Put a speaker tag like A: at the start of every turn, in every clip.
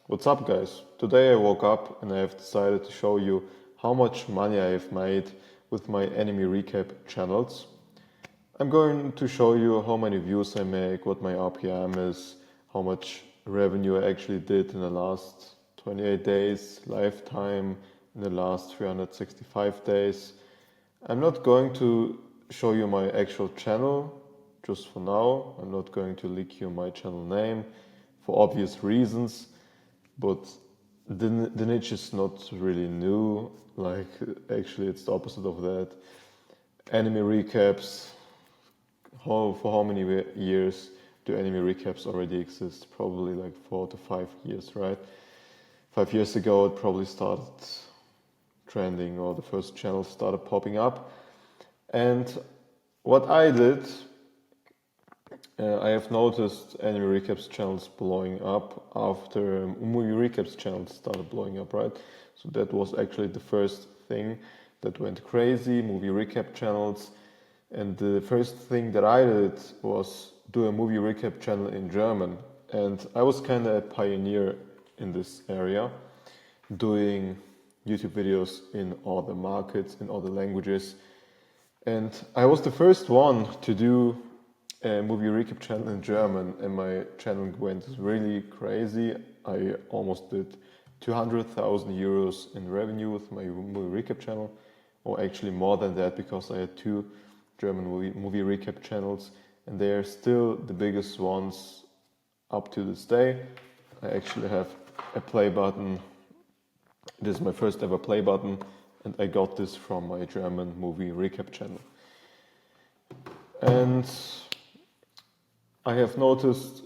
A: What's up, guys? Today I woke up and I have decided to show you how much money I have made with my anime recap channels. I'm going to show you how many views I make, what my RPM is, how much revenue I actually did in the last 28 days, lifetime in the last 365 days. I'm not going to show you my actual channel just for now. I'm not going to leak you my channel name for obvious reasons. But the niche is not really new, like actually it's the opposite of that. Anime recaps, for how many years do anime recaps already exist? Probably like 4 to 5 years, right? 5 years ago it probably started trending or the first channels started popping up. And what I did, I have noticed anime recaps channels blowing up after movie recaps channels started blowing up, right? So that was actually the first thing that went crazy, movie recap channels. And the first thing that I did was do a movie recap channel in German. And I was kind of a pioneer in this area, doing YouTube videos in all the markets, in all the languages. And I was the first one to do a movie recap channel in German, and my channel went really crazy. I almost did 200,000 euros in revenue with my movie recap channel, or actually more than that because I had two German movie recap channels, and they are still the biggest ones up to this day. I actually have a play button. This is my first ever play button, and I got this from my German movie recap channel. And I have noticed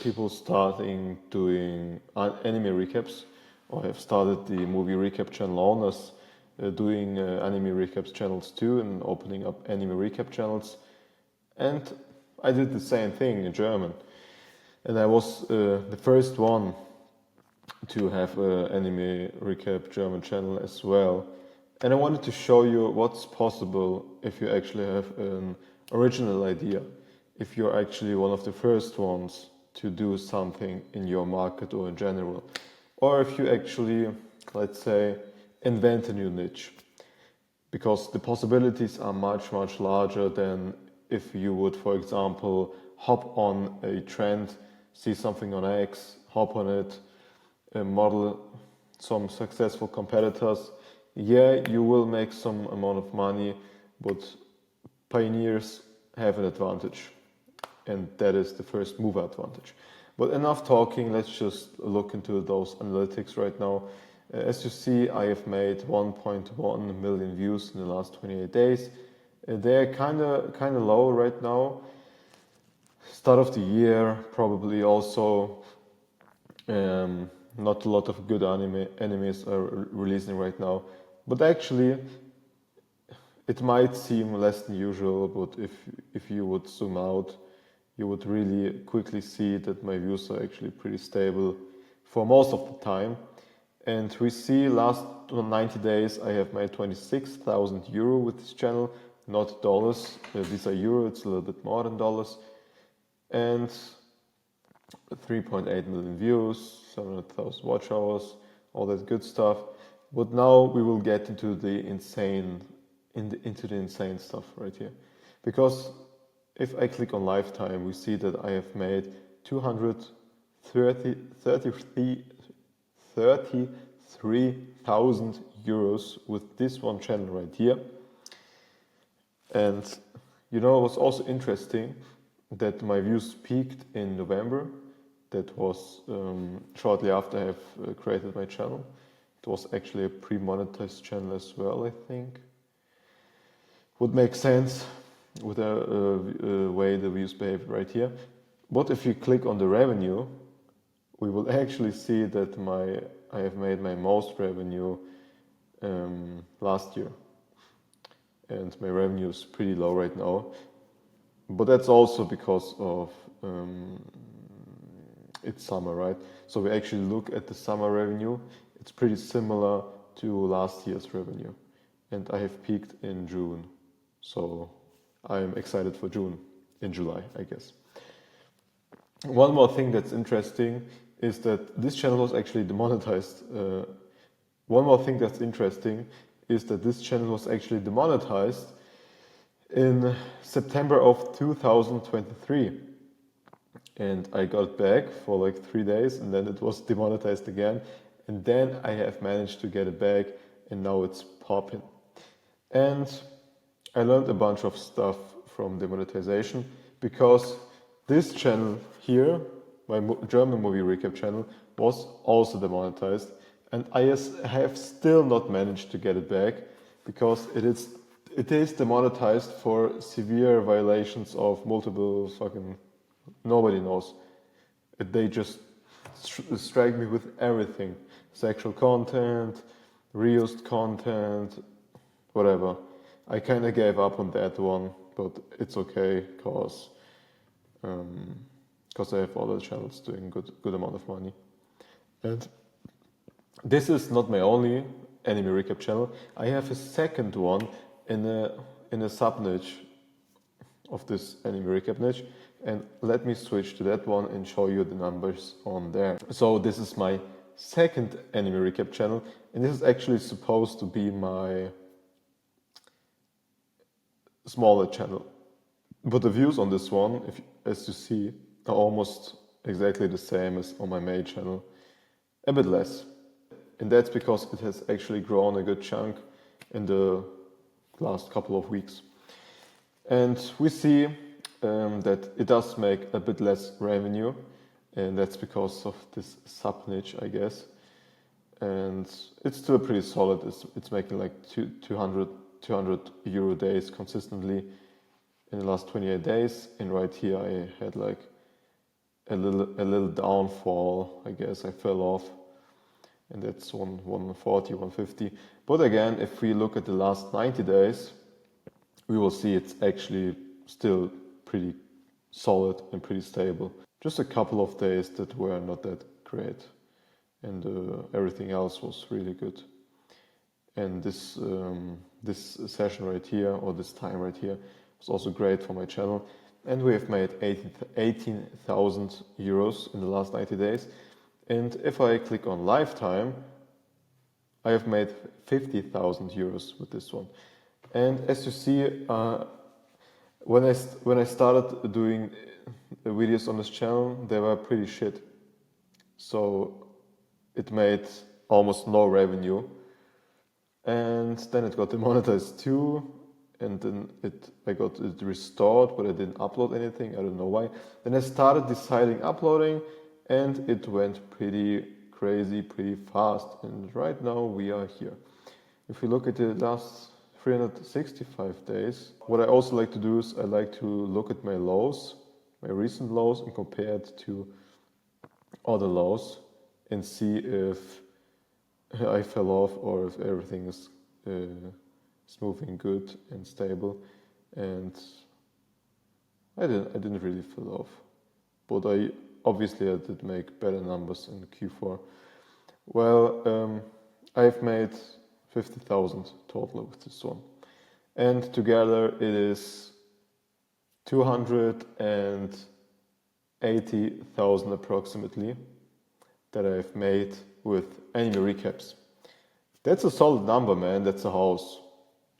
A: people starting doing anime recaps, or have started the movie recap channel owners doing anime recaps channels too, and opening up anime recap channels. And I did the same thing in German. And I was the first one to have an anime recap German channel as well. And I wanted to show you what's possible if you actually have an original idea, if you're actually one of the first ones to do something in your market or in general, or if you actually, let's say, invent a new niche. Because the possibilities are much, much larger than if you would, for example, hop on a trend, see something on X, hop on it, model some successful competitors. Yeah, you will make some amount of money, but pioneers have an advantage, and that is the first mover advantage. But enough talking, let's just look into those analytics right now. As you see, I have made 1.1 million views in the last 28 days. They're kind of low right now. Start of the year, probably also not a lot of good animes are releasing right now. But actually, it might seem less than usual, but if you would zoom out, you would really quickly see that my views are actually pretty stable for most of the time. And we see last 90 days I have made 26,000 euro with this channel, not dollars. These are euro, it's a little bit more than dollars. And 3.8 million views, 700,000 watch hours, all that good stuff. But now we will get into the insane stuff right here. Because if I click on lifetime, we see that I have made 233,000 euros with this one channel right here. And you know, it was also interesting that my views peaked in November. That was shortly after I have created my channel. It was actually a pre-monetized channel as well, I think. Would make sense with the way the views behave right here. But if you click on the revenue, we will actually see that I have made my most revenue last year. And my revenue is pretty low right now. But that's also because of it's summer, right? So we actually look at the summer revenue. It's pretty similar to last year's revenue. And I have peaked in June. So I'm excited for June, in July, I guess. One more thing that's interesting is that this channel was actually demonetized. One more thing that's interesting is that this channel was actually demonetized in September of 2023. And I got back for like 3 days, and then it was demonetized again. And then I have managed to get it back, and now it's popping. And I learned a bunch of stuff from demonetization, because this channel here, my German movie recap channel, was also demonetized, and I have still not managed to get it back, because it is demonetized for severe violations of multiple fucking, nobody knows. They just strike me with everything: sexual content, reused content, whatever. I kind of gave up on that one, but it's okay, cause I have other channels doing good amount of money. And this is not my only anime recap channel. I have a second one in a sub niche of this anime recap niche, and let me switch to that one and show you the numbers on there. So this is my second anime recap channel, and this is actually supposed to be my smaller channel, but the views on this one, as you see, are almost exactly the same as on my main channel, a bit less. And that's because it has actually grown a good chunk in the last couple of weeks. And we see that it does make a bit less revenue, and that's because of this sub niche, I guess. And it's still pretty solid. It's making like 200 euro days consistently in the last 28 days. And right here I had like a little downfall, I guess. I fell off, and that's 140, 150. But again, if we look at the last 90 days, we will see it's actually still pretty solid and pretty stable. Just a couple of days that were not that great, and everything else was really good. And this session right here, or this time right here, was also great for my channel. And we have made 18,000 euros in the last 90 days. And if I click on lifetime, I have made 50,000 euros with this one. And as you see, when I started doing videos on this channel, they were pretty shit. So it made almost no revenue. And then it got demonetized too. And then I got it restored, but I didn't upload anything. I don't know why. Then I started deciding uploading, and it went pretty crazy, pretty fast. And right now we are here. If we look at the last 365 days, what I also like to do is I like to look at my lows, my recent lows, and compare it to other lows, and see if I fell off or if everything is moving good and stable. And I didn't really fall off, but I did make better numbers in Q4. Well, I've made 50,000 total with this one, and together it is 280,000 approximately that I've made with anime recaps. That's a solid number, man. That's a house.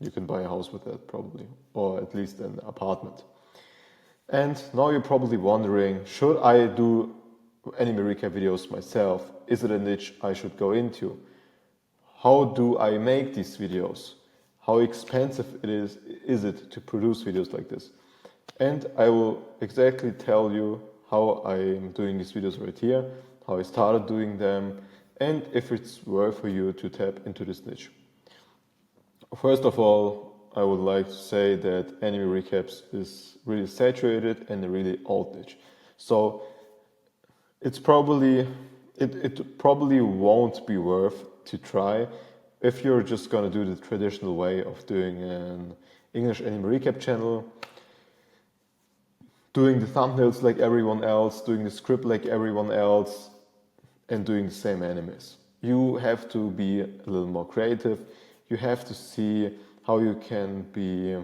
A: You can buy a house with that probably, or at least an apartment. And now you're probably wondering, should I do anime recap videos myself? Is it a niche I should go into? How do I make these videos? How expensive is it to produce videos like this? And I will exactly tell you how I'm doing these videos right here, how I started doing them, and if it's worth for you to tap into this niche. First of all, I would like to say that anime recaps is really saturated and a really old niche. So it probably won't be worth to try if you're just gonna do the traditional way of doing an English anime recap channel, doing the thumbnails like everyone else, doing the script like everyone else, and doing the same animes. You have to be a little more creative. You have to see how you can be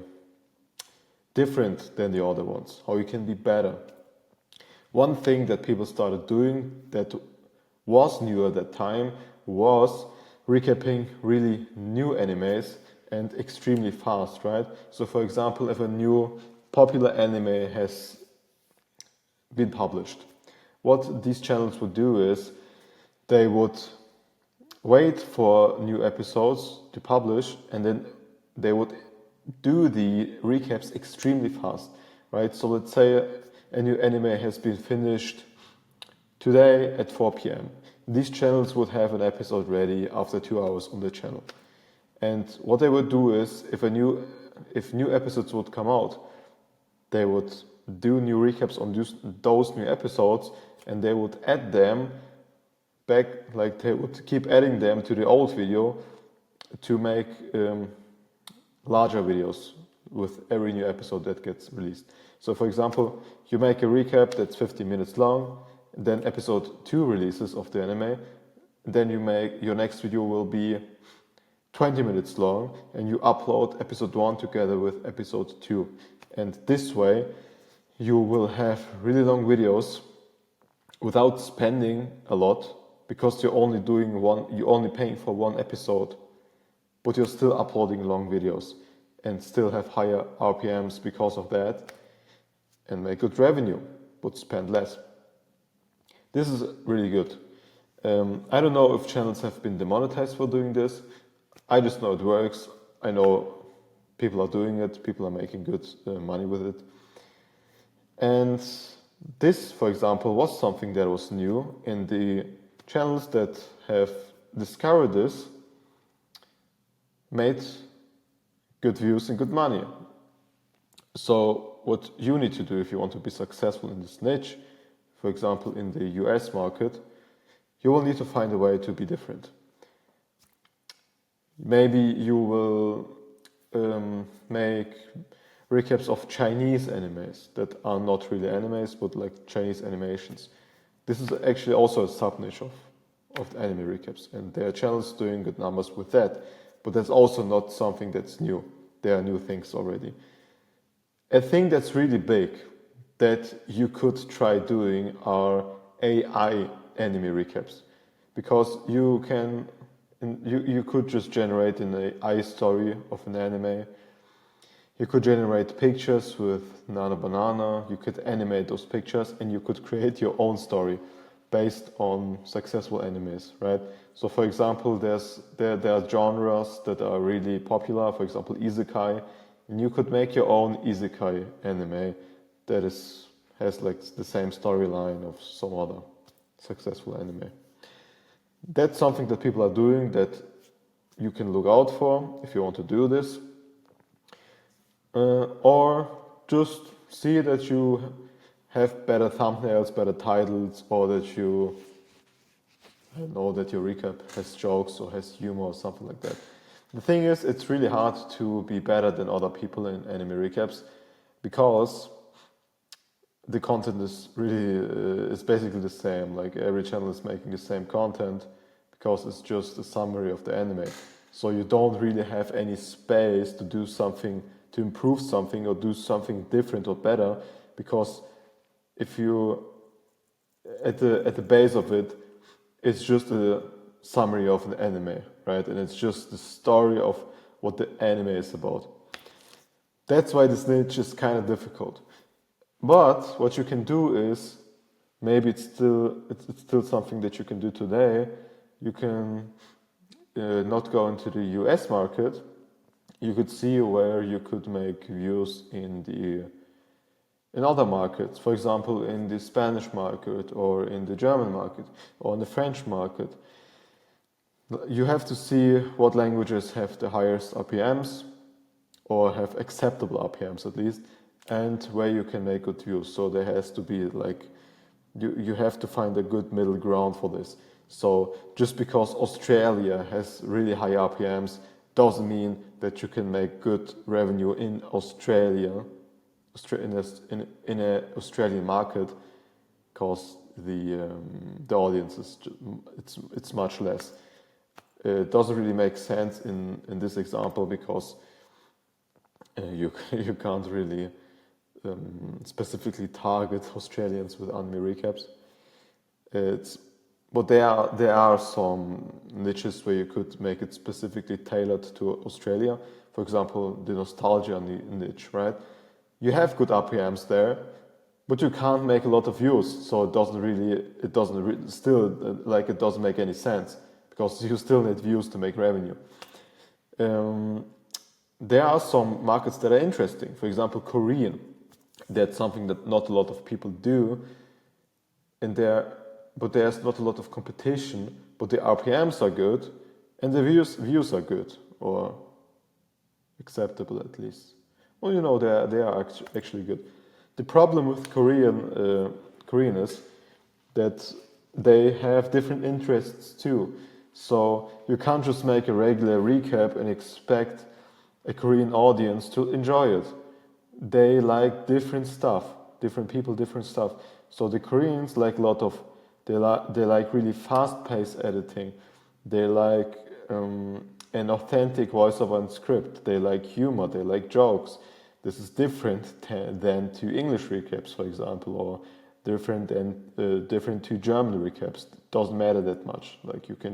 A: different than the other ones, how you can be better. One thing that people started doing that was new at that time was recapping really new animes and extremely fast, right? So for example, if a new popular anime has been published, what these channels would do is they would wait for new episodes to publish, and then they would do the recaps extremely fast, right? So let's say a new anime has been finished today at 4 p.m. These channels would have an episode ready after 2 hours on the channel. And what they would do is, if new episodes would come out, they would do new recaps on those new episodes, and they would add them back, like they would keep adding them to the old video to make larger videos with every new episode that gets released. So for example, you make a recap that's 50 minutes long, then episode 2 releases of the anime, then you make your next video will be 20 minutes long, and you upload episode 1 together with episode 2. And this way you will have really long videos without spending a lot, because you're only paying for one episode, but you're still uploading long videos and still have higher RPMs because of that, and make good revenue, but spend less. This is really good. I don't know if channels have been demonetized for doing this. I just know it works. I know people are doing it, people are making good money with it. And this, for example, was something that was new in the channels that have discovered this, made good views and good money. So what you need to do if you want to be successful in this niche, for example in the US market, you will need to find a way to be different. Maybe you will make recaps of Chinese animes that are not really animes, but like Chinese animations. This is actually also a sub-niche of the anime recaps, and there are channels doing good numbers with that, but that's also not something that's new. There are new things already. A thing that's really big that you could try doing are AI anime recaps, because you could just generate an AI story of an anime. You could generate pictures with Nana Banana, you could animate those pictures, and you could create your own story based on successful animes, right? So for example, there are genres that are really popular, for example isekai, and you could make your own isekai anime that has like the same storyline of some other successful anime. That's something that people are doing that you can look out for if you want to do this. Or just see that you have better thumbnails, better titles, or that you know that your recap has jokes or has humor or something like that. The thing is, it's really hard to be better than other people in anime recaps, because the content is really is basically the same. Like every channel is making the same content, because it's just a summary of the anime. So you don't really have any space to do something, to improve something or do something different or better, because if you at the base of it, it's just a summary of an anime, right? And it's just the story of what the anime is about. That's why this niche is kind of difficult. But what you can do is, maybe it's still something that you can do today. You can not go into the US market. You could see where you could make views in other markets, for example in the Spanish market or in the German market or in the French market. You have to see what languages have the highest RPMs, or have acceptable RPMs at least, and where you can make good views. So there has to be like, you have to find a good middle ground for this. So just because Australia has really high RPMs doesn't mean that you can make good revenue in Australia, in a Australian market, because the audience is it's much less. It doesn't really make sense in this example, because you can't really specifically target Australians with anime recaps. It's but there are some niches where you could make it specifically tailored to Australia. For example, the nostalgia niche, right? You have good RPMs there, but you can't make a lot of views, so it doesn't make any sense because you still need views to make revenue. There are some markets that are interesting. For example, Korean. That's something that not a lot of people do, but there's not a lot of competition. But the RPMs are good, and the views are good or acceptable at least. Well, they are actually good. The problem with Korean is that they have different interests too. So you can't just make a regular recap and expect a Korean audience to enjoy it. They like different stuff, different people, different stuff. So the Koreans like they like really fast-paced editing. They like an authentic voiceover and script. They like humor. They like jokes. This is different than to English recaps, for example, or different to German recaps. It doesn't matter that much. Like you can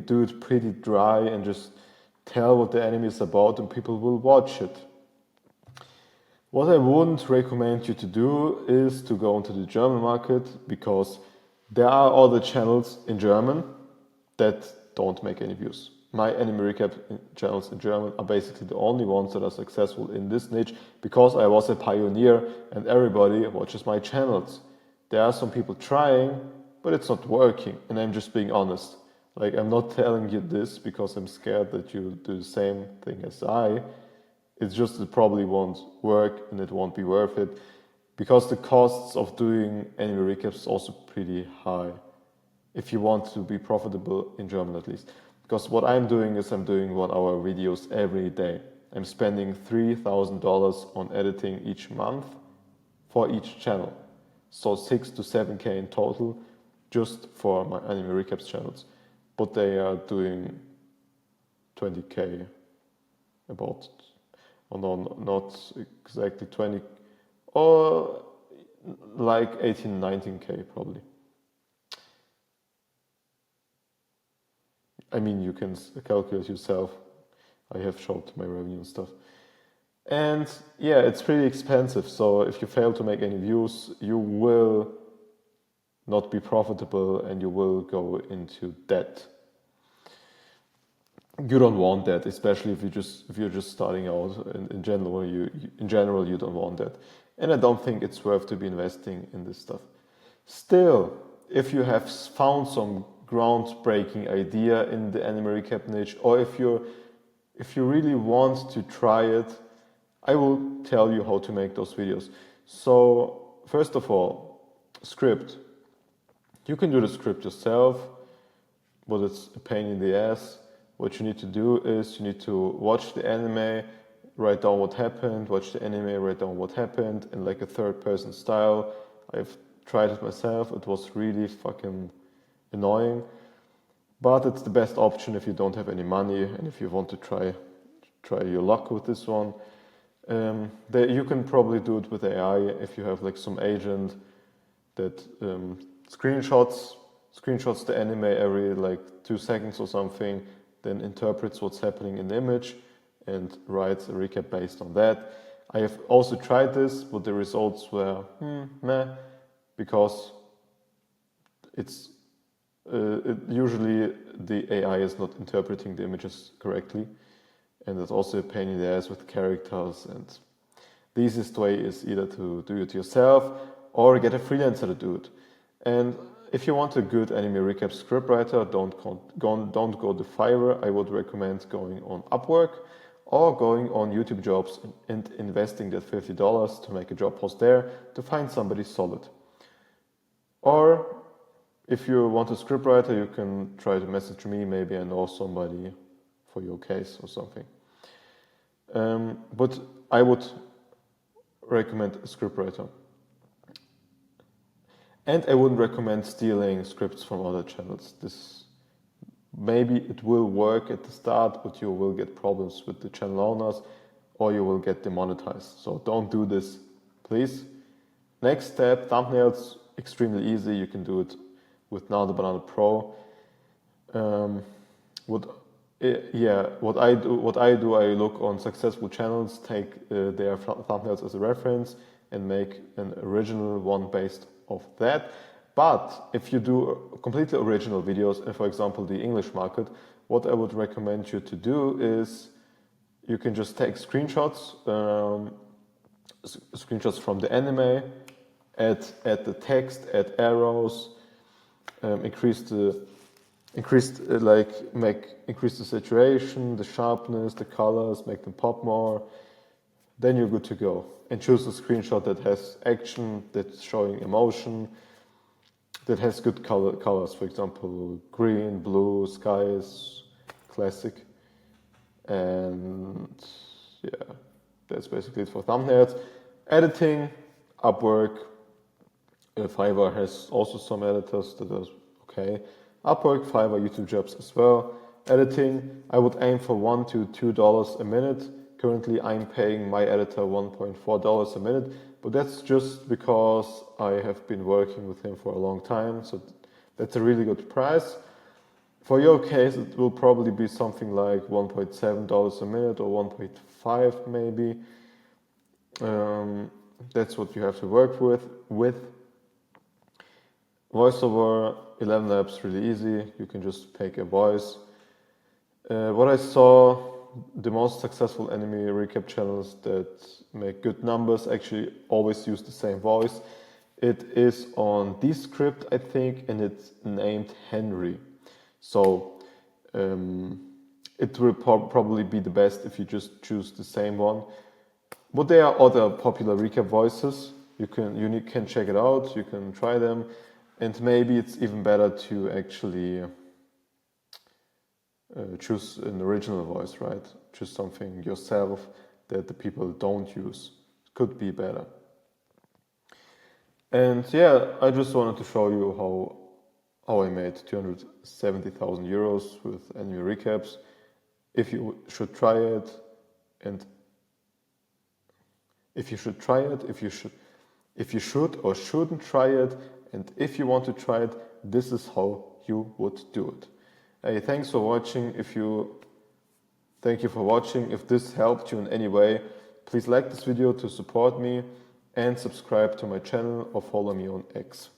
A: do it pretty dry and just tell what the anime is about, and people will watch it. What I wouldn't recommend you to do is to go into the German market, because there are other channels in German that don't make any views. My anime recap channels in German are basically the only ones that are successful in this niche, because I was a pioneer and everybody watches my channels. There are some people trying, but it's not working, and I'm just being honest. Like, I'm not telling you this because I'm scared that you do the same thing as I. It's just it probably won't work and it won't be worth it, because the costs of doing anime recaps is also pretty high if you want to be profitable in German at least. Because what I'm doing is I'm doing 1 hour videos every day. I'm spending $3,000 on editing each month for each channel. So 6 to 7K in total just for my anime recaps channels. But they are doing 20K about, or no, not exactly 20, or like 18, 19K probably. I mean, you can calculate yourself. I have showed my revenue and stuff. And yeah, it's pretty expensive. So if you fail to make any views, you will not be profitable and you will go into debt. You don't want that, especially if you're just starting out. In general, you don't want that. And I don't think it's worth to be investing in this stuff. Still, if you have found some groundbreaking idea in the anime recap niche, or if you really want to try it, I will tell you how to make those videos. So first of all, script. You can do the script yourself, but it's a pain in the ass. What you need to do is you need to watch the anime, write down what happened, watch the anime, write down what happened in like a third person style. I've tried it myself. It was really fucking annoying, but it's the best option if you don't have any money and if you want to try your luck with this one. You can probably do it with AI if you have like some agent that screenshots the anime every like 2 seconds or something, then interprets what's happening in the image and writes a recap based on that. I have also tried this, but the results were meh, because usually the AI is not interpreting the images correctly, and it's also a pain in the ass with characters. And the easiest way is either to do it yourself or get a freelancer to do it. And if you want a good anime recap scriptwriter, don't go to Fiverr. I would recommend going on Upwork or going on YouTube Jobs and investing that $50 to make a job post there to find somebody solid. Or if you want a scriptwriter, you can try to message me. Maybe I know somebody for your case or something. But I would recommend a scriptwriter. And I wouldn't recommend stealing scripts from other channels. Maybe it will work at the start, but you will get problems with the channel owners or you will get demonetized. So don't do this, please. Next step, thumbnails, extremely easy. You can do it with Now the Banana Pro. What what I do, I look on successful channels, take their thumbnails as a reference, and make an original one based off that. But if you do completely original videos, and for example the English market, what I would recommend you to do is you can just take screenshots, screenshots from the anime, add the text, add arrows, increase the saturation, the sharpness, the colors, make them pop more. Then you're good to go. And choose a screenshot that has action, that's showing emotion, that has good colors. For example, green, blue, skies, classic. And yeah, that's basically it for thumbnails. Editing, Upwork. Fiverr has also some editors that are okay. Upwork, Fiverr, YouTube jobs as well. Editing, I would aim for $1 to $2 a minute. Currently, I'm paying my editor $1.4 a minute, but that's just because I have been working with him for a long time, so that's a really good price. For your case, it will probably be something like $1.7 a minute or 1.5 maybe. That's what you have to work with. VoiceOver, 11 Labs, really easy. You can just pick a voice. What I saw, the most successful anime recap channels that make good numbers actually always use the same voice. It is on Descript, I think, and it's named Henry. So it will probably be the best if you just choose the same one. But there are other popular recap voices. You can check it out. You can try them, and maybe it's even better to actually choose an original voice, right? Choose something yourself that the people don't use. Could be better. And yeah, I just wanted to show you how I made 270,000 euros with anime recaps. If you should try it, and if you should try it, if you should or shouldn't try it, and if you want to try it, this is how you would do it. Hey, thanks for watching. Thank you for watching. If this helped you in any way, please like this video to support me and subscribe to my channel or follow me on X.